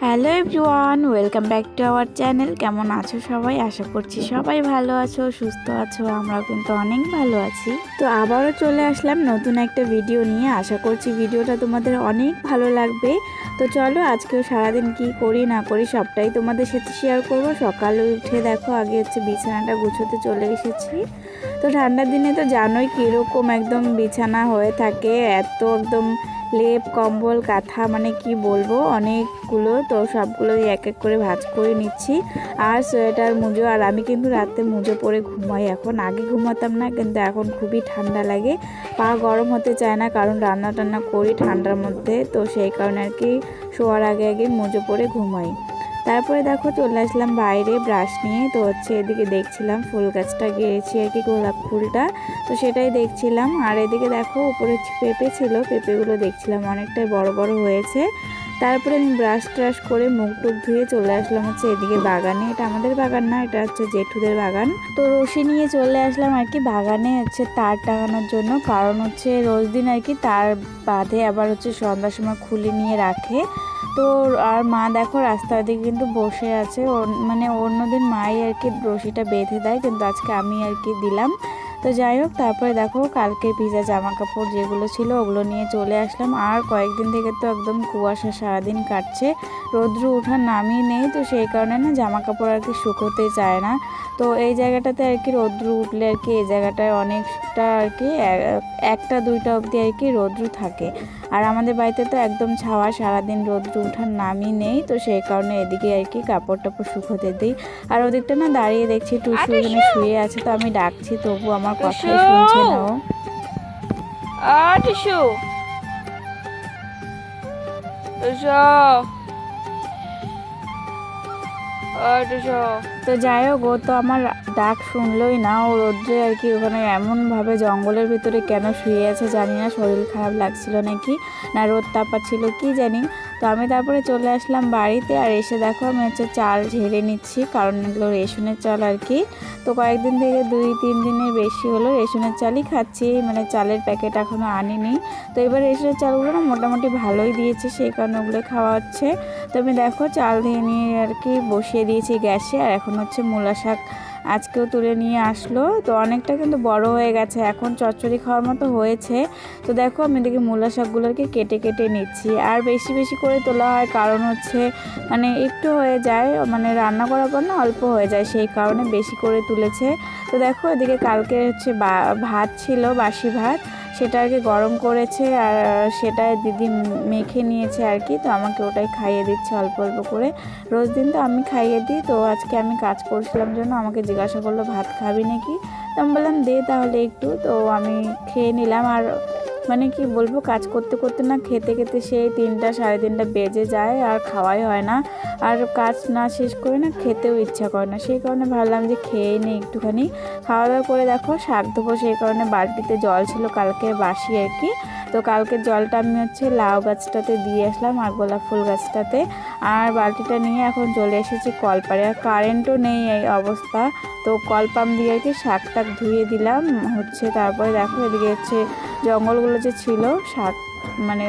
Hello everyone, welcome back to our channel. কেমন আছো সবাই? আশা করছি সবাই ভালো আছো, সুস্থ আছো। আমরাও কিন্তু অনেক ভালো আছি। তো আবারও চলে আসলাম নতুন একটা ভিডিও নিয়ে। আশা করছি ভিডিওটা তোমাদের অনেক ভালো লাগবে। তো চলো আজকেও সারাদিন কি করি না করি সবটাই তোমাদের সাথে শেয়ার করব। সকালে উঠে দেখো আগে বিছানাটা গুছোতে চলে এসেছি। তো ঠান্ডার দিনে তো জানোই কীরকম একদম বিছানা হয়ে থাকে, এত একদম লেপ কম্বল কাঁথা মানে কি বলবো অনেকগুলো। তো সবগুলোই এক এক করে ভাঁজ করে নিচ্ছি। আর সোয়েটার মুজো, আর আমি কিন্তু রাতে মুজো পরে ঘুমাই এখন। আগে ঘুমাতাম না, কিন্তু এখন খুবই ঠান্ডা লাগে, পা গরম হতে চায় না, কারণ রান্না টান্না করি ঠান্ডার মধ্যে। তো সেই কারণে আর কি শোয়ার আগে আগে মুজো পরে ঘুমাই। তারপরে দেখো চলে আসলাম বাইরে ব্রাশ নিয়ে। তো এদিকে দেখছিলাম ফুল গাছটা গেয়েছি আর কি, গোলাপ ফুলটা। তো সেটাই দেখছিলাম। আর এদিকে দেখো উপরে পেঁপে ছিল, পেঁপেগুলো দেখছিলাম অনেকটাই বড় বড় হয়েছে। তারপরে আমি ব্রাশ ট্রাশ করে মুখ টুক ধুয়ে চলে আসলাম এদিকে বাগানে। এটা আমাদের বাগান না, এটা জেঠুদের বাগান। তো রশি নিয়ে চলে আসলাম আর কি বাগানে তার টাঙানোর জন্য, কারণ রোজ দিন আর কি তার বাঁধে, আবার সন্ধ্যার সময় খুলে নিয়ে রাখে। তো আর মা দেখো রাস্তার দিকে কিন্তু বসে আছে, মানে অন্যদিন মাই আর কি রশিটা বেঁধে দেয়, কিন্তু আজকে আমি আর কি দিলাম। তো যাই হোক, তারপরে দেখো কালকে ভিজা জামা কাপড় যেগুলো ছিল ওগুলো নিয়ে চলে আসলাম। আর কয়েকদিন থেকে তো একদম কুয়াশা সারাদিন কাটছে, রৌদ্র ওঠার নামই নেই। তো সেই কারণে না জামা কাপড় আর কি শুকোতে চায় না। তো এই জায়গাটাতে আর কি রৌদ্র উঠলে আর কি এই জায়গাটায় অনেকটা আর কি একটা দুইটা অবধি আর কি রৌদ্র থাকে। আর আমাদের বাড়িতে তো একদম ছাওয়া, সারাদিন রৌদ্র ওঠার নামই নেই। তো সেই কারণে এদিকে আর কি কাপড় টাপড় শুকোতে দিই। আর ওদিকটা না দাঁড়িয়ে দেখছি টুসু ওখানে শুয়ে আছে, তো আমি ডাকছি তবু আমার কথাই শুনছে না ও। টুসু তো যাই হোক, ও তো আমার ডাক শুনলই না। ও রোদ্রে আর কি ওখানে এমনভাবে জঙ্গলের ভিতরে কেন শুয়ে আছে জানি না, শরীর খারাপ লাগছিল নাকি না রোদ তাপাচ্ছিল কি জানি। তো আমি তারপরে চলে আসলাম বাড়িতে। আর এসে দেখো আমি চাল ঝেড়ে নিচ্ছি, কারণ এগুলো রেশনের চাল আর কি। তো কয়েকদিন থেকে 2-3 দিনের বেশি হলো রেশনের চালই খাচ্ছি, মানে চালের প্যাকেট এখনও আনিনি। তো এবার রেশনের চালগুলো না মোটামুটি ভালোই দিয়েছে, সেই কারণে ওগুলো খাওয়া হচ্ছে। তো আমি দেখো চাল দিয়ে নিয়ে আর কি বসিয়ে দিয়েছি গ্যাসে। আর এখন মূলা শাক আজকেও তুলে নিয়ে আসলো। তো অনেকটা কিন্তু বড় হয়ে গেছে, এখন চচ্চড়ি খাওয়ার মতো হয়েছে। তো দেখো আমি এদিকে মূলা শাকগুলোকে কেটে কেটে নিচ্ছি। আর বেশি বেশি করে তোলা হয়, কারণ মানে একটু হয়ে যায়, মানে রান্না করার পর না অল্প হয়ে যায়, সেই কারণে বেশি করে তুলেছে। তো দেখো এদিকে কালকে ভাত ছিল, বাসি ভাত, সেটা আর কি গরম করেছে, আর সেটাই দিদি মেখে নিয়েছে আর কি। তো আমাকে ওটাই খাইয়ে দিচ্ছে অল্প অল্প করে। রোজ দিন তো আমি খাইয়ে দিই। তো আজকে আমি কাজ করছিলাম জন্য আমাকে জিজ্ঞাসা করলো ভাত খাবি নাকি। তো আমি বললাম দে তাহলে একটু। তো আমি খেয়ে নিলাম। আর মানে কি বলবো, কাজ করতে করতে না খেতে খেতে সেই 3টা 3:30 বেজে যায়, আর খাওয়াই হয় না। আর কাজ না শেষ করে না খেতেও ইচ্ছা করে না, সেই কারণে ভাবলাম যে খেয়ে নিই একটুখানি। খাওয়া দাওয়া করে দেখো শাক ধোবো, সেই কারণে বালতিতে জল ছিল কালকে বাসি আর কি। তো কালকের জলটা আমি লাউ গাছটাতে দিয়ে আসলাম, আর গোলাপ ফুল গাছটাতে। আর বালতিটা নিয়ে এখন চলে এসেছি কলপাড়ে। আর কারেন্টও নেই এই অবস্থা। তো কল পাম্প দিয়ে আর কি শাক টাক ধুয়ে দিলাম। তারপরে দেখো এদিকে জঙ্গলগুলো ছিল শাক মানে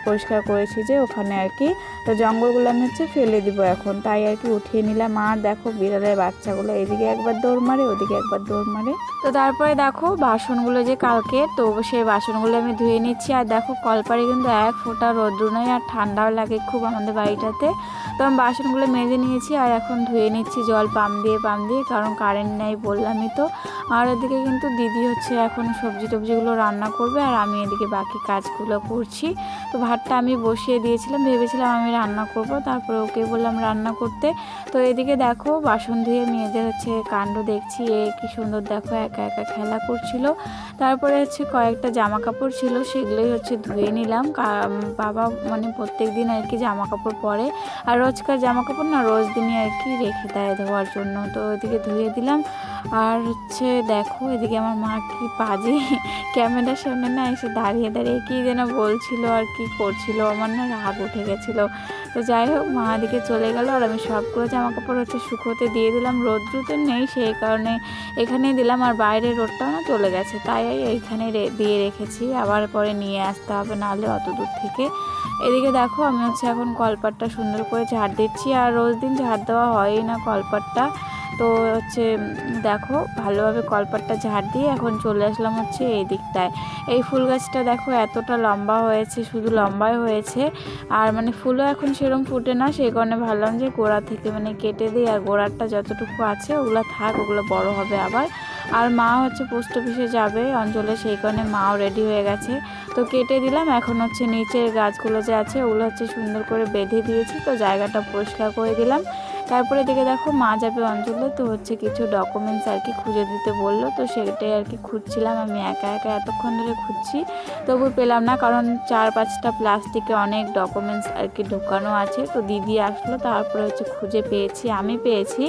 পরিষ্কার করেছি যে ওখানে আর কি। তো জঙ্গলগুলো আমি ফেলে দিব এখন, তাই আর কি উঠিয়ে নিলাম। আর দেখো বিড়ালের বাচ্চাগুলো এদিকে একবার দৌড় মারে, ওদিকে একবার দৌড় মারে। তো তারপরে দেখো বাসনগুলো যে কালকে, তো সেই বাসনগুলো আমি ধুয়ে নিচ্ছি। আর দেখো কলপাড়ে কিন্তু এক ফোঁটা রোদ্র নেই, আর ঠান্ডাও লাগে খুব আমাদের বাড়িটাতে। তো আমি বাসনগুলো মেজে নিয়েছি, আর এখন ধুয়ে নিচ্ছি জল পাম্প দিয়ে, কারণ কারেন্ট নেই বললামই তো। আর এদিকে কিন্তু দিদি এখন সবজি টবজিগুলো রান্না করবে, আর আমি এদিকে বাকি কাজগুলো করছি। তো ভাতটা আমি বসিয়ে দিয়েছিলাম, ভেবেছিলাম আমি রান্না করব, তারপরে ওকে বললাম রান্না করতে। তো এদিকে দেখো বাসন ধুয়ে মেয়েদের কাণ্ড দেখছি, কি সুন্দর দেখো একা একা খেলা করছিল। তারপরে কয়েকটা জামা কাপড় ছিল, সেগুলোই ধুয়ে নিলাম। বাবা মানে প্রত্যেক দিন আর কি জামা কাপড় পরে, আর রোজকার জামা কাপড় না রোজ দিনই আর কি রেখে দেয় ধোয়ার জন্য। তো এদিকে ধুয়ে দিলাম। আর দেখো এদিকে আমার মা কি পাজি ক্যামেরার সামনে না এসে দাঁড়িয়ে দাঁড়িয়ে কি যেন যেন বলছিল আর কি করছিল, আমার না রাগ উঠে গেছিলো। তো যাই হোক মা দিকে চলে গেল আর আমি সবগুলো জামা কাপড় হচ্ছে শুকোতে দিয়ে দিলাম। রোদ্রু তো নেই, সেই কারণে এখানেই দিলাম। আর বাইরের রোদটাও না চলে গেছে, তাই এইখানে দিয়ে রেখেছি, আবার পরে নিয়ে আসতে হবে, নাহলে অত দূর থেকে। এদিকে দেখো আমি হচ্ছে এখন কলপাটটা সুন্দর করে ঝাড় দিচ্ছি, আর রোজ দিন ঝাড় দেওয়া হয়ই না কলপাটটা। তো হচ্ছে দেখো ভালোভাবে কলপাটটা ঝাড় দিয়ে এখন চলে আসলাম হচ্ছে এই দিকটায়। এই ফুল গাছটা দেখো এতটা লম্বা হয়েছে, শুধু লম্বাই হয়েছে, আর মানে ফুলও এখন সেরকম ফুটে না, সেই কারণে ভাবলাম যে গোড়া থেকে মানে কেটে দিই, আর গোড়াটা যতটুকু আছে ওগুলো থাক, ওগুলো বড় হবে আবার। আর মা হচ্ছে পোস্ট অফিসে যাবে অঞ্চলে, সেই কারণে মাও রেডি হয়ে গেছে, তো কেটে দিলাম। এখন হচ্ছে নিচের গাছগুলো যে আছে ওগুলো হচ্ছে সুন্দর করে বেঁধে দিয়েছি, তো জায়গাটা পরিষ্কার করে দিলাম। তারপরে দিকে দেখো মা যাবে অঞ্চলে, তো হচ্ছে কিছু ডকুমেন্টস আর কি খুঁজে দিতে বললো, তো সেটাই আর কি খুঁজছিলাম। আমি একা একা এতক্ষণ ধরে খুঁজছি, তবু পেলাম না, কারণ 4-5টা প্লাস্টিকে অনেক ডকুমেন্টস আর কি ঢুকানো আছে। তো দিদি আসলো, তারপরে হচ্ছে খুঁজে পেয়েছি, আমি পেয়েছি,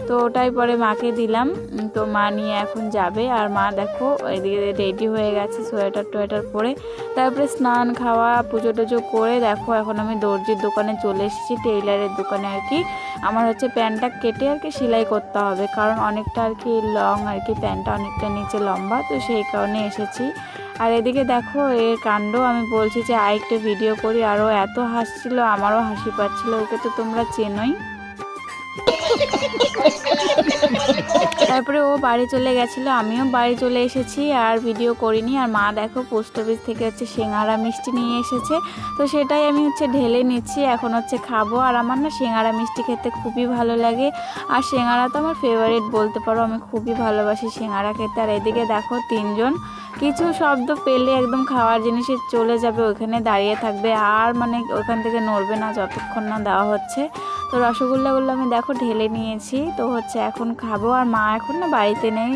তো ওটাই পরে মাকে দিলাম। তো মা নিয়ে এখন যাবে। আর মা দেখো এদিকে রেডি হয়ে গেছে সোয়েটার টোয়েটার পরে, তারপরে স্নান খাওয়া পুজো টুজো করে দেখো এখন আমি দর্জির দোকানে চলে এসেছি, টেইলারের দোকানে আর কি। আমার হচ্ছে প্যান্টটা কেটে আর কি সেলাই করতে হবে, কারণ অনেকটা আর কি লং আর কি, প্যান্টটা অনেকটা নিচে লম্বা, তো সেই কারণে এসেছি। আর এদিকে দেখো এর কাণ্ড, আমি বলছি যে আরেকটা ভিডিও করি, আরও এত হাসছিল, আমারও হাসি পাচ্ছিল, ওকে তো তোমরা চেনোই। তারপরে ও বাড়ি চলে গেছিলো, আমিও বাড়ি চলে এসেছি, আর ভিডিও করিনি। আর মা দেখো পোস্ট অফিস থেকে হচ্ছে সিঙ্গারা মিষ্টি নিয়ে এসেছে, তো সেটাই আমি হচ্ছে ঢেলে নিচ্ছি, এখন হচ্ছে খাবো। আর আমার না সিঙ্গারা মিষ্টি খেতে খুবই ভালো লাগে, আর সিঙ্গারা তো আমার ফেভারিট বলতে পারো, আমি খুবই ভালোবাসি সিঙ্গারা খেতে। আর এদিকে দেখো তিনজন কিছু শব্দ পেলে একদম খাওয়ার জিনিসে চলে যাবে, ওইখানে দাঁড়িয়ে থাকবে, আর মানে ওখান থেকে নড়বে না যতক্ষণ না দেওয়া হচ্ছে। তো রসগোল্লাগুলো আমি দেখো ঢেলে নিয়েছি, তো হচ্ছে এখন খাবো। আর মা এখন না বাড়িতে নেই,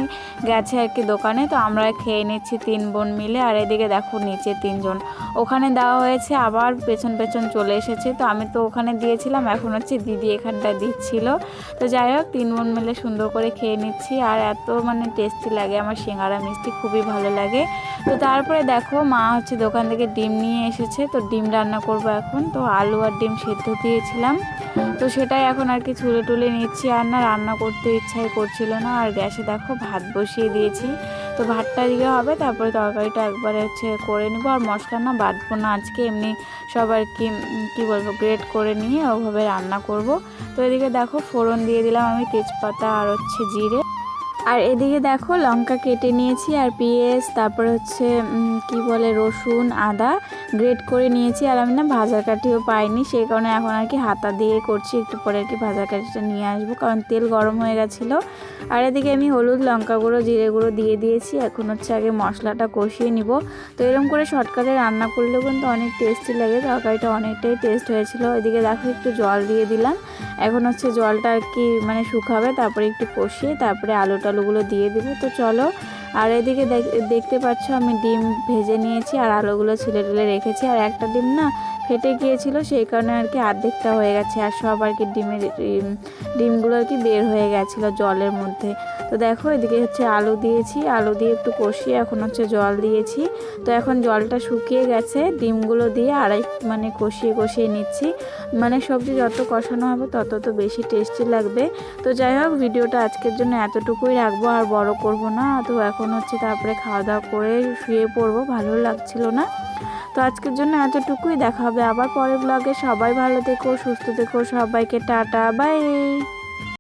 গেছে আর কি দোকানে, তো আমরা খেয়ে নিচ্ছি 3 বোন মিলে। আর এদিকে দেখো নিচে 3 জন, ওখানে দেওয়া হয়েছে, আবার পেছন পেছন চলে এসেছে, তো আমি তো ওখানে দিয়েছিলাম, এখন হচ্ছে দিদি এখানটায় দিচ্ছিল। তো যাই হোক 3 বোন মিলে সুন্দর করে খেয়ে নিচ্ছি, আর এত মানে টেস্টি লাগে আমার সিঙ্গারা মিষ্টি, খুবই ভালো লাগে। তো তারপরে দেখো মা হচ্ছে দোকান থেকে ডিম নিয়ে এসেছে, তো ডিম রান্না করব এখন। তো আলু আর ডিম সেদ্ধ দিয়েছিলাম, তো সেটাই এখন আর কি ছুলে টুলে নিচ্ছি। আর না রান্না করতে ইচ্ছাই করছিল না, আর গ্যাসে দেখো ভাত বসিয়ে দিয়েছি, তো ভাতটা দিকে হবে, তারপরে তরকারিটা একবারে হচ্ছে করে নিব। আর মশলা না বাটবো না আজকে, এমনি সব আর কি কী বলবো গ্রেট করে নিয়ে ওভাবে রান্না করব। তো এদিকে দেখো ফোড়ন দিয়ে দিলাম আমি তেজপাতা আর হচ্ছে জিরে, আর এদিকে দেখো লঙ্কা কেটে নিয়েছি, আর পেঁয়াজ, তারপরে হচ্ছে কি বলে রসুন আদা গ্রেট করে নিয়েছি। আর আমি না ভাজার কাঠিও পাইনি, সেই কারণে এখন আর কি হাতা দিয়ে করছি, একটু পরে আর কি ভাজার কাঠিটা নিয়ে আসবো, কারণ তেল গরম হয়ে গেছিলো। আর এদিকে আমি হলুদ লঙ্কা গুঁড়ো জিরে গুঁড়ো দিয়ে দিয়েছি, এখন হচ্ছে আগে মশলাটা কষিয়ে নিব। তো এরকম করে শর্টকাটে রান্না করলেও কিন্তু অনেক টেস্টি লাগে, তরকারিটা অনেকটাই টেস্ট হয়েছিল। এদিকে দেখো একটু জল দিয়ে দিলাম, এখন হচ্ছে জলটা আর কি মানে শুকাবে, তারপরে একটু কষিয়ে তারপরে আলুগুলো দিয়ে দিব। তো চলো। আর এদিকে দেখতে পাচ্ছ আমি ডিম ভেজে নিয়েছি, আর আলুগুলো ছিলে টেলে রেখেছি, আর একটা ডিম না ফেটে গিয়েছিল, সেই কারণে আর কি অর্ধেকটা হয়ে গেছে, আর সব আর কি ডিমগুলো আর কি বের হয়ে গেছিলো জলের মধ্যে। তো দেখো এদিকে হচ্ছে আলু দিয়েছি, আলু দিয়ে একটু কষিয়ে এখন হচ্ছে জল দিয়েছি। তো এখন জলটা শুকিয়ে গেছে, ডিমগুলো দিয়ে মানে কষিয়ে নিচ্ছি, মানে সবজি যত কষানো হবে তত তো বেশি টেস্টি লাগবে। তো যাই হোক ভিডিওটা আজকের জন্য এতটুকুই রাখবো, আর বড় করব না। তো এখন হচ্ছে তারপরে খাওয়া দাওয়া করে শুয়ে পড়বো, ভালো লাগছিল না। তো আজকের জন্য এতটুকুই, দেখা হবে আবার পরের ব্লগে। সবাই ভালো থেকো, সুস্থ থেকো, সবাইকে টাটা বাই।